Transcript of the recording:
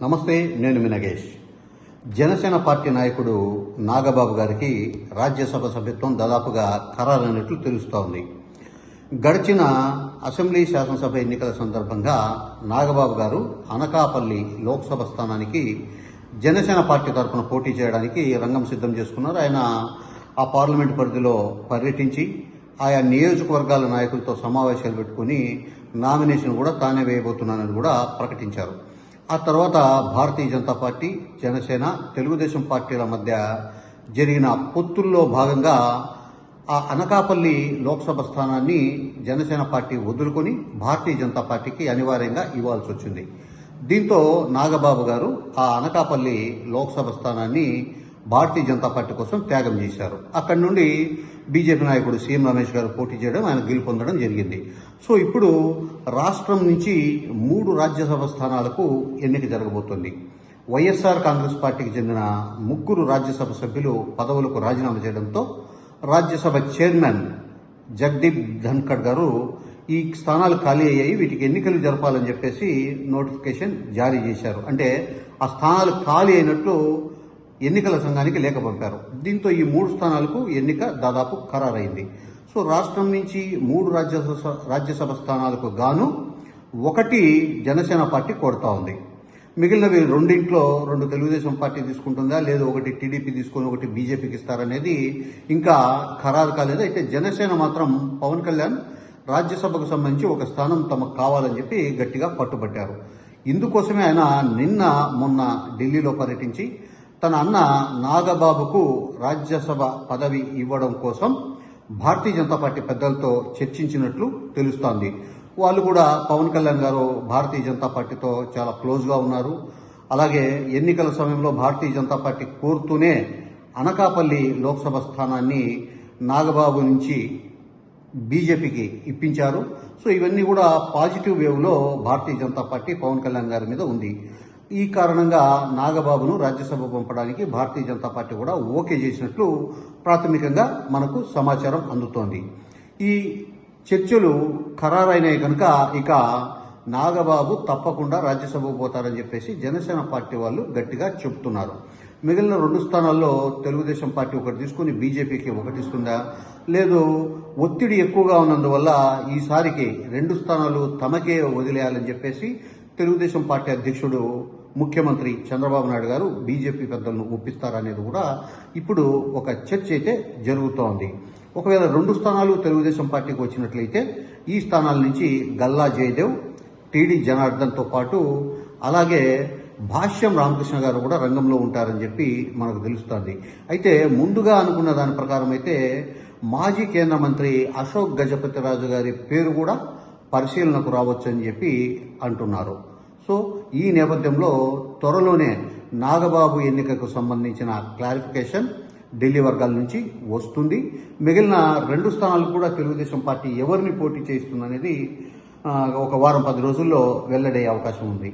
నమస్తే, నేను మీ నగేష్. జనసేన పార్టీ నాయకుడు నాగబాబు గారికి రాజ్యసభ సభ్యత్వం దాదాపుగా ఖరారైనట్లు తెలుస్తోంది. గడిచిన అసెంబ్లీ శాసనసభ ఎన్నికల సందర్భంగా నాగబాబు గారు అనకాపల్లి లోక్సభ స్థానానికి జనసేన పార్టీ తరఫున పోటీ చేయడానికి రంగం సిద్ధం చేసుకున్నారు. ఆయన ఆ పార్లమెంట్ పరిధిలో పర్యటించి ఆయా నియోజకవర్గాల నాయకులతో సమావేశాలు పెట్టుకుని నామినేషన్ కూడా తానే వేయబోతున్నానని కూడా ప్రకటించారు. ఆ తర్వాత భారతీయ జనతా పార్టీ, జనసేన, తెలుగుదేశం పార్టీల మధ్య జరిగిన పొత్తుల్లో భాగంగా ఆ అనకాపల్లి లోక్సభ స్థానాన్ని జనసేన పార్టీ వదులుకొని భారతీయ జనతా పార్టీకి అనివార్యంగా ఇవ్వాల్సి వచ్చింది. దీంతో నాగబాబు గారు ఆ అనకాపల్లి లోక్సభ స్థానాన్ని భారతీయ జనతా పార్టీ కోసం త్యాగం చేశారు. అక్కడి నుండి బీజేపీ నాయకుడు సీఎం రమేష్ గారు పోటీ చేయడం, ఆయన గెలుపొందడం జరిగింది. సో ఇప్పుడు రాష్ట్రం నుంచి 3 రాజ్యసభ స్థానాలకు ఎన్నిక జరగబోతోంది. వైఎస్ఆర్ కాంగ్రెస్ పార్టీకి చెందిన 3 రాజ్యసభ సభ్యులు పదవులకు రాజీనామా చేయడంతో రాజ్యసభ చైర్మన్ జగదీప్ ధన్ఖడ్ గారు ఈ స్థానాలు ఖాళీ అయ్యాయి, వీటికి ఎన్నికలు జరపాలని చెప్పేసి నోటిఫికేషన్ జారీ చేశారు. అంటే ఆ స్థానాలు ఖాళీ అయినట్లు ఎన్నికల సంఘానికి లేఖ పంపారు. దీంతో ఈ 3 స్థానాలకు ఎన్నిక దాదాపు ఖరారైంది. సో రాష్ట్రం నుంచి 3 రాజ్యసభ స్థానాలకు గాను 1 జనసేన పార్టీ కోరుతా ఉంది. మిగిలినవి 2 తెలుగుదేశం పార్టీ తీసుకుంటుందా, లేదు 1 టీడీపీ తీసుకొని 1 బీజేపీకి ఇస్తారనేది ఇంకా ఖరారు కాలేదు. అయితే జనసేన మాత్రం పవన్ కళ్యాణ్ రాజ్యసభకు సంబంధించి 1 స్థానం తమకు కావాలని చెప్పి గట్టిగా పట్టుబట్టారు. ఇందుకోసమే ఆయన మొన్న ఢిల్లీలో పర్యటించి తన అన్న నాగబాబుకు రాజ్యసభ పదవి ఇవ్వడం కోసం భారతీయ జనతా పార్టీ పెద్దలతో చర్చించినట్లు తెలుస్తోంది. వాళ్ళు కూడా పవన్ కళ్యాణ్ గారు భారతీయ జనతా పార్టీతో చాలా క్లోజ్గా ఉన్నారు. అలాగే ఎన్నికల సమయంలో భారతీయ జనతా పార్టీ కోరుతూనే అనకాపల్లి లోక్సభ స్థానాన్ని నాగబాబు నుంచి బీజేపీకి ఇప్పించారు. సో ఇవన్నీ కూడా పాజిటివ్ వేవ్లో భారతీయ జనతా పార్టీ పవన్ కళ్యాణ్ గారి మీద ఉంది. ఈ కారణంగా నాగబాబును రాజ్యసభ పంపడానికి భారతీయ జనతా పార్టీ కూడా ఓకే చేసినట్లు ప్రాథమికంగా మనకు సమాచారం అందుతోంది. ఈ చర్చలు ఖరారైనాయి కనుక ఇక నాగబాబు తప్పకుండా రాజ్యసభకు పోతారని చెప్పేసి జనసేన పార్టీ వాళ్ళు గట్టిగా చెబుతున్నారు. మిగిలిన 2 స్థానాల్లో తెలుగుదేశం పార్టీ 1 తీసుకుని బీజేపీకి 1 ఇస్తుందా, లేదు ఒత్తిడి ఎక్కువగా ఉన్నందువల్ల ఈసారికి 2 స్థానాలు తమకే వదిలేయాలని చెప్పేసి తెలుగుదేశం పార్టీ అధ్యక్షుడు ముఖ్యమంత్రి చంద్రబాబు నాయుడు గారు బీజేపీ పెద్దలను ఒప్పిస్తారనేది కూడా ఇప్పుడు ఒక చర్చ అయితే జరుగుతోంది. ఒకవేళ 2 స్థానాలు తెలుగుదేశం పార్టీకి వచ్చినట్లయితే ఈ స్థానాల నుంచి గల్లా జయదేవ్, టీడీ జనార్దన్తో పాటు అలాగే భాష్యం రామకృష్ణ గారు కూడా రంగంలో ఉంటారని చెప్పి మనకు తెలుస్తోంది. అయితే ముందుగా అనుకున్న దాని ప్రకారం అయితే మాజీ కేంద్ర మంత్రి అశోక్ గజపతిరాజు గారి పేరు కూడా పరిశీలనకు రావచ్చని చెప్పి అంటున్నారు. సో ఈ నేపథ్యంలో త్వరలోనే నాగబాబు ఎన్నికకు సంబంధించిన క్లారిఫికేషన్ ఢిల్లీ వర్గాల నుంచి వస్తుంది. మిగిలిన 2 స్థానాలు కూడా తెలుగుదేశం పార్టీ ఎవరిని పోటీ చేస్తుందనేది ఒక వారం 10 రోజుల్లో వెల్లడయ్యే అవకాశం ఉంది.